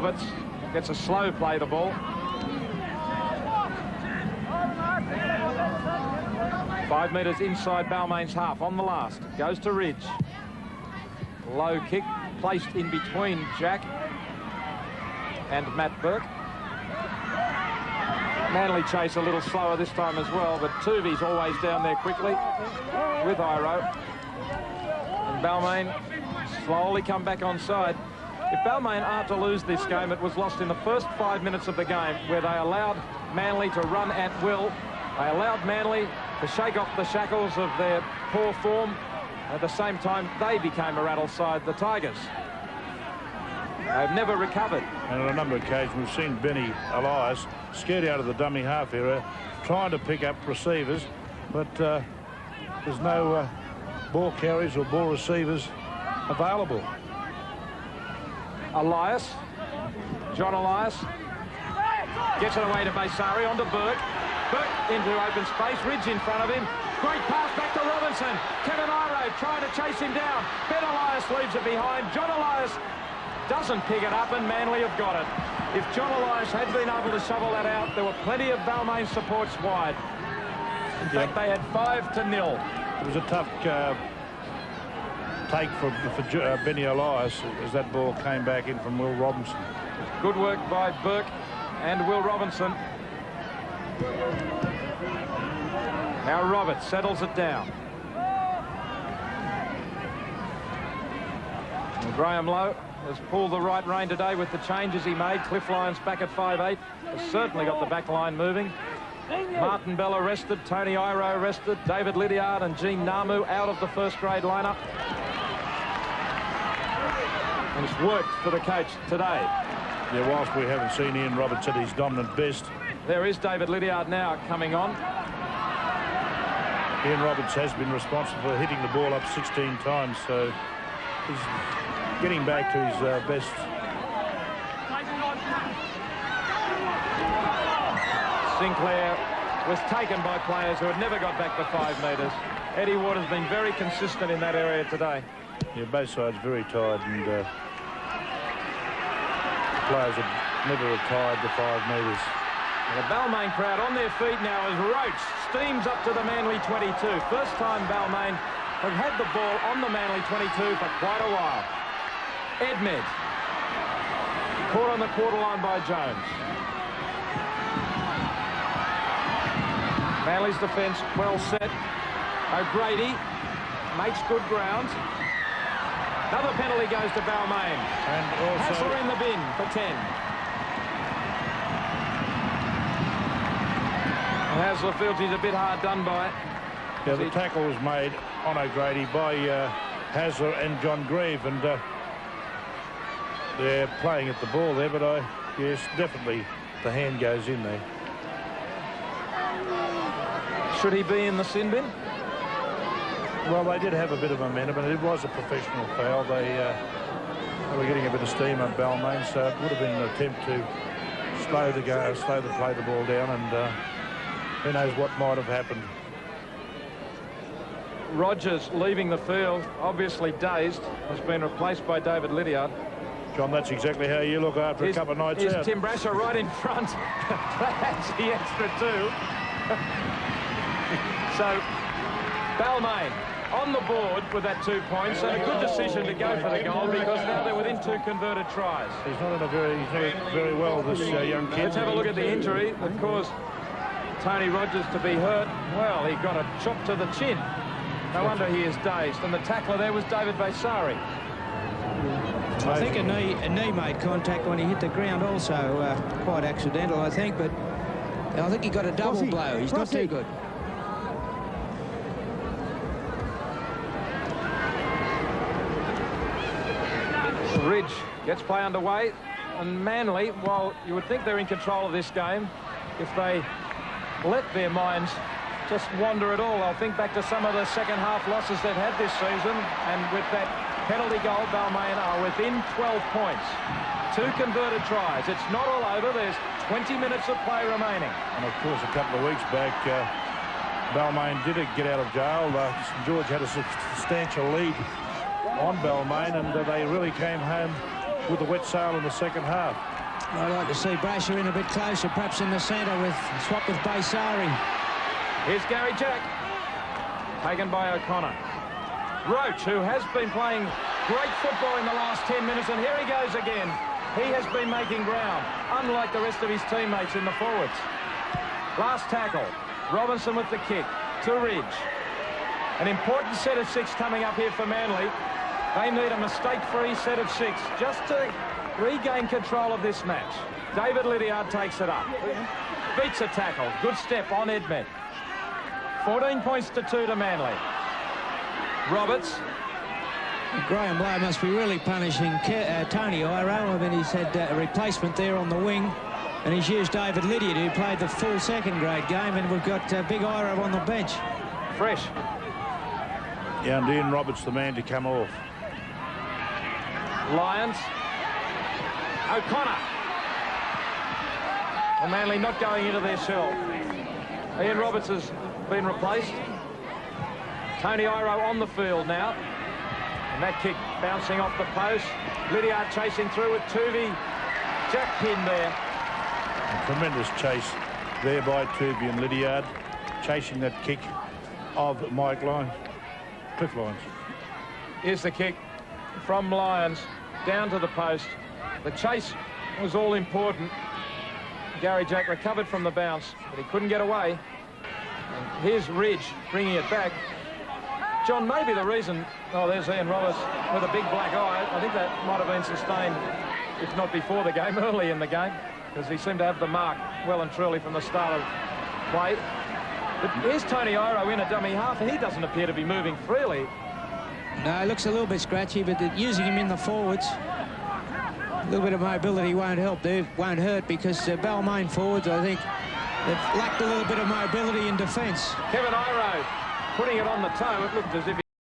Roberts gets a slow play the ball. 5 metres inside Balmain's half on the last. Goes to Ridge. Low kick placed in between Jack and Matt Burke. Manly chase a little slower this time as well, but Tuvi's always down there quickly with Iro. And Balmain slowly come back on side. If Balmain are to lose this game, it was lost in the first 5 minutes of the game, where they allowed Manly to run at will. They allowed Manly to shake off the shackles of their poor form. At the same time, they became a rattle side, the Tigers. They've never recovered. And on a number of occasions, we've seen Benny Elias scared out of the dummy half area, trying to pick up receivers, but there's no ball carriers or ball receivers available. Elias, John Elias, gets it away to Baisari, onto Burke. Burke into open space, Ridge in front of him. Great pass back to Robinson. Kevin Iro trying to chase him down. Ben Elias leaves it behind. John Elias doesn't pick it up, and Manly have got it. If John Elias had been able to shovel that out, there were plenty of Balmain supports wide. In fact, they had 5-0. It was a tough take for Benny Elias as that ball came back in from Will Robinson. Good work by Burke and Will Robinson. Now Roberts settles it down. And Graham Lowe has pulled the right rein today with the changes he made. Cliff Lyons back at 5'8". Has certainly got the back line moving. Martin Bella rested, Tony Iro rested, David Lydiard and Gene Namu out of the first grade lineup. And it's worked for the coach today. Yeah, whilst we haven't seen Ian Roberts at his dominant best. There is David Lydiard now coming on. Ian Roberts has been responsible for hitting the ball up 16 times, so he's getting back to his best. Sinclair was taken by players who had never got back to 5 metres. Eddie Ward has been very consistent in that area today. Yeah, both sides very tired, and players have never retired to 5 metres. The Balmain crowd on their feet now as Roach steams up to the Manly 22. First time Balmain have had the ball on the Manly 22 for quite a while. Edmed caught on the quarter line by Jones. Manly's defence well set. O'Grady makes good ground. Another penalty goes to Balmain. And also Hassler in the bin for 10. Hassler feels he's a bit hard done by. Yeah, the tackle was made on O'Grady by Hassler and John Grieve, and they're playing at the ball there, but yes, definitely the hand goes in there. Should he be in the sin bin? Well, they did have a bit of momentum, and it was a professional foul. They were getting a bit of steam at Balmain, so it would have been an attempt to slow the play the ball down, and who knows what might have happened. Rogers leaving the field, obviously dazed, has been replaced by David Lydiard. John, that's exactly how you look after a couple of nights out. Tim Brasher right in front. That's the extra 2. So, Balmain on the board with that 2 points, and a good decision to go for the goal, because now they're within 2 converted tries. He's not in very well, this young kid. Let's have a look at the injury that caused Tony Rogers to be hurt. Well, he got a chop to the chin. No wonder he is dazed. And the tackler there was David Baisari. I think a knee made contact when he hit the ground also. Quite accidental, I think, but I think he got a double blow. He's not too good. Ridge gets play underway, and Manly, while you would think they're in control of this game, if they let their minds just wander at all, I'll think back to some of the second half losses they've had this season, and with that penalty goal, Balmain are within 12 points. 2 converted tries. It's not all over. There's 20 minutes of play remaining. And of course, a couple of weeks back, Balmain did get out of jail. St George had a substantial lead on Balmain, and they really came home with the wet sail in the second half. I'd like to see Brasher in a bit closer, perhaps in the centre with swap with Baysari. Here's Gary Jack, taken by O'Connor. Roach, who has been playing great football in the last 10 minutes, and here he goes again. He has been making ground, unlike the rest of his teammates in the forwards. Last tackle, Robinson with the kick to Ridge. An important set of 6 coming up here for Manly. They need a mistake-free set of 6 just to regain control of this match. David Lydiard takes it up. Beats a tackle. Good step on Edmed. 14 points to 2 to Manly. Roberts. Graham Lowe must be really punishing Tony Iro. I mean, he's had a replacement there on the wing, and he's used David Lydiard, who played the full second-grade game, and we've got Big Iro on the bench. Fresh. Yeah, and Ian Roberts, the man to come off. Lions. O'Connor. Well, Manly not going into their shell. Ian Roberts has been replaced. Tony Iro on the field now. And that kick bouncing off the post. Lydiard chasing through with Tuvey. Jack pinned there. A tremendous chase there by Tuvey and Lydiard, chasing that kick of Mike Lyons. Cliff Lyons. Here's the kick from Lyons down to the post. The chase was all important. Gary Jack recovered from the bounce, but he couldn't get away. And here's Ridge bringing it back. John, maybe the reason... Oh, there's Ian Roberts with a big black eye. I think that might have been sustained, if not before the game, early in the game, because he seemed to have the mark well and truly from the start of play. But here's Tony Iro in a dummy half, and he doesn't appear to be moving freely. No, it looks a little bit scratchy, but using him in the forwards, a little bit of mobility won't help. They won't hurt, because Balmain forwards, I think, they've lacked a little bit of mobility in defence. Kevin Iro putting it on the toe. It looked as if